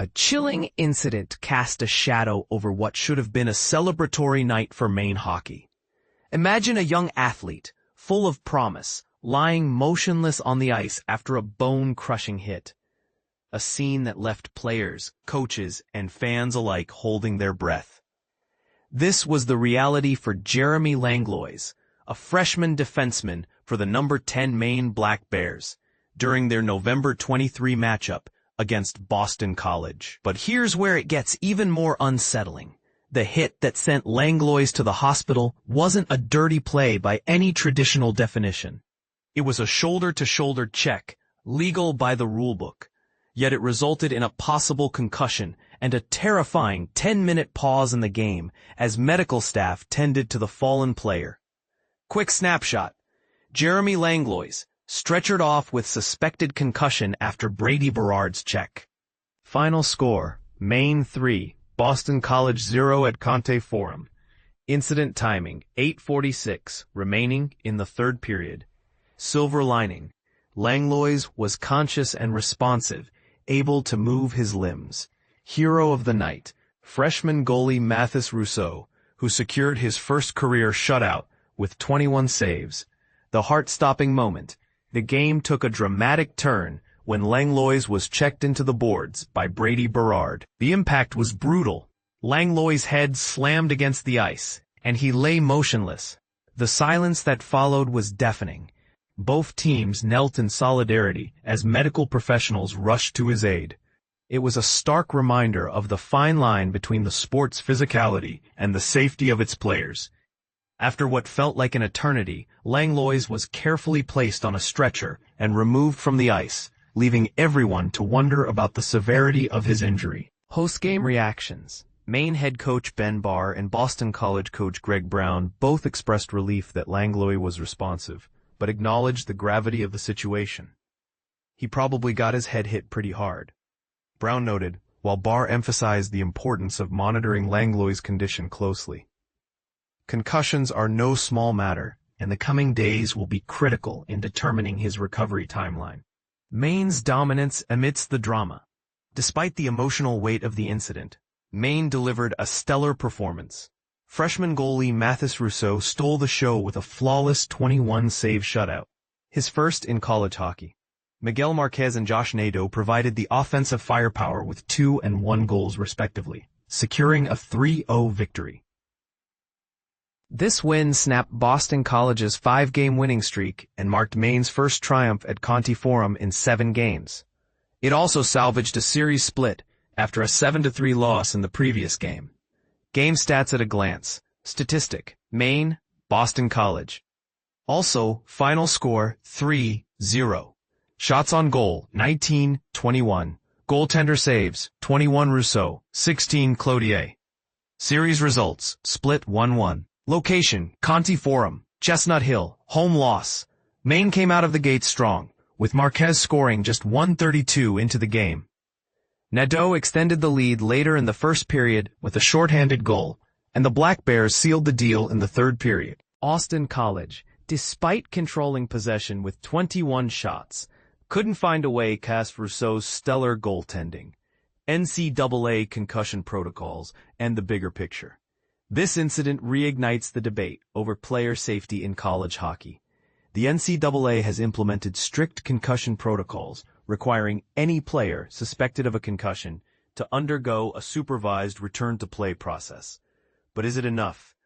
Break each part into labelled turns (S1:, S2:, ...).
S1: A chilling incident cast a shadow over what should have been a celebratory night for Maine hockey. Imagine a young athlete, full of promise, lying motionless on the ice after a bone-crushing hit. A scene that left players, coaches, and fans alike holding their breath. This was the reality for Jeremy Langlois, a freshman defenseman for the number 10 Maine Black Bears, during their November 23 matchup against Boston College. But here's where it gets even more unsettling. The hit that sent Langlois to the hospital wasn't a dirty play by any traditional definition. It was a shoulder-to-shoulder check, legal by the rulebook. Yet it resulted in a possible concussion and a terrifying 10-minute pause in the game as medical staff tended to the fallen player. Quick snapshot. Jeremy Langlois, stretchered off with suspected concussion after Brady Berard's check. Final score, Maine 3, Boston College 0 at Conte Forum. Incident timing, 8:46, remaining in the third period. Silver lining, Langlois was conscious and responsive, able to move his limbs. Hero of the night, freshman goalie Mathis Rousseau, who secured his first career shutout with 21 saves. The heart-stopping moment. The game took a dramatic turn when Langlois was checked into the boards by Brady Berard. The impact was brutal. Langlois' head slammed against the ice, and he lay motionless. The silence that followed was deafening. Both teams knelt in solidarity as medical professionals rushed to his aid. It was a stark reminder of the fine line between the sport's physicality and the safety of its players. After what felt like an eternity, Langlois was carefully placed on a stretcher and removed from the ice, leaving everyone to wonder about the severity of his injury. Post-game reactions. Maine head coach Ben Barr and Boston College coach Greg Brown both expressed relief that Langlois was responsive, but acknowledged the gravity of the situation. He probably got his head hit pretty hard. Brown noted, while Barr emphasized the importance of monitoring Langlois' condition closely. Concussions are no small matter, and the coming days will be critical in determining his recovery timeline. Maine's dominance amidst the drama. Despite the emotional weight of the incident, Maine delivered a stellar performance. Freshman goalie Mathis Rousseau stole the show with a flawless 21-save shutout, his first in college hockey. Miguel Marquez and Josh Nadeau provided the offensive firepower with 2 and 1 goals respectively, securing a 3-0 victory. This win snapped Boston College's 5-game winning streak and marked Maine's first triumph at Conte Forum in 7 games. It also salvaged a series split after a 7-3 loss in the previous game. Game stats at a glance. Statistic: Maine, Boston College. Also, final score 3-0. Shots on goal 19-21. Goaltender saves 21 Rousseau, 16 Cloutier. Series results: split 1-1. Location: Conte Forum, Chestnut Hill, home loss. Maine came out of the gate strong, with Marquez scoring just 1:32 into the game. Nadeau extended the lead later in the first period with a shorthanded goal, and the Black Bears sealed the deal in the third period. Boston College, despite controlling possession with 21 shots, couldn't find a way past Rousseau's stellar goaltending, NCAA concussion protocols, and the bigger picture. This incident reignites the debate over player safety in college hockey. The NCAA has implemented strict concussion protocols, requiring any player suspected of a concussion to undergo a supervised return-to-play process. But is it enough?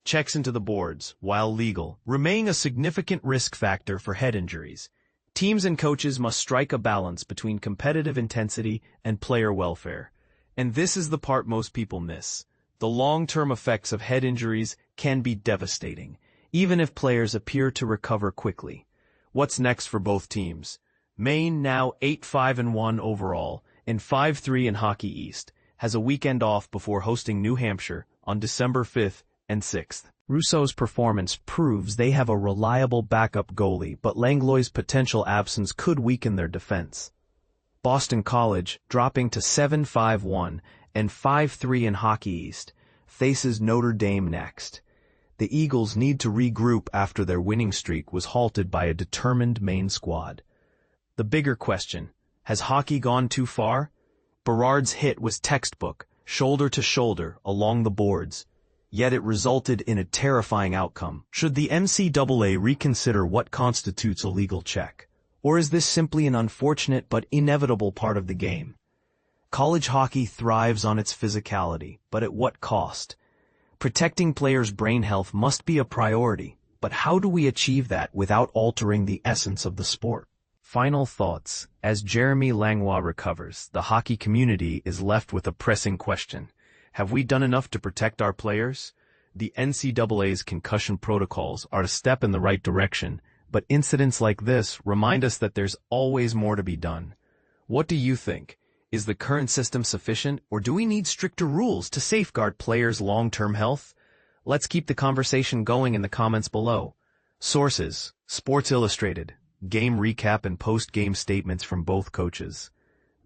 S1: Checks into the boards, while legal, remain a significant risk factor for head injuries. Teams and coaches must strike a balance between competitive intensity and player welfare. And this is the part most people miss. The long-term effects of head injuries can be devastating, even if players appear to recover quickly. What's next for both teams? Maine, now 8-5-1 overall, and 5-3 in Hockey East, has a weekend off before hosting New Hampshire on December 5th and 6th. Rousseau's performance proves they have a reliable backup goalie, but Langlois' potential absence could weaken their defense. Boston College, dropping to 7-5-1 and 5-3 in Hockey East, faces Notre Dame next. The Eagles need to regroup after their winning streak was halted by a determined Maine squad. The bigger question, has hockey gone too far? Berard's hit was textbook, shoulder to shoulder, along the boards. Yet it resulted in a terrifying outcome. Should the NCAA reconsider what constitutes a legal check? Or is this simply an unfortunate but inevitable part of the game? College hockey thrives on its physicality, but at what cost? Protecting players' brain health must be a priority, but how do we achieve that without altering the essence of the sport? Final thoughts. As Jeremy Langlois recovers, the hockey community is left with a pressing question. Have we done enough to protect our players? The NCAA's concussion protocols are a step in the right direction, but incidents like this remind us that there's always more to be done. What do you think? Is the current system sufficient, or do we need stricter rules to safeguard players' long-term health? Let's keep the conversation going in the comments below. Sources: Sports Illustrated, game recap and post-game statements from both coaches.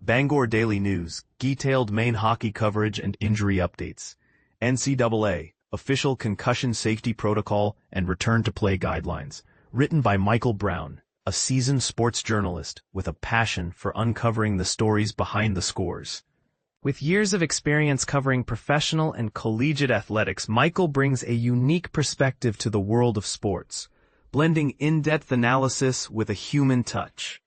S1: Bangor Daily News, detailed Maine hockey coverage and injury updates. NCAA, official concussion safety protocol and return-to-play guidelines. Written by Michael Brown, a seasoned sports journalist with a passion for uncovering the stories behind the scores. With years of experience covering professional and collegiate athletics, Michael brings a unique perspective to the world of sports, blending in-depth analysis with a human touch.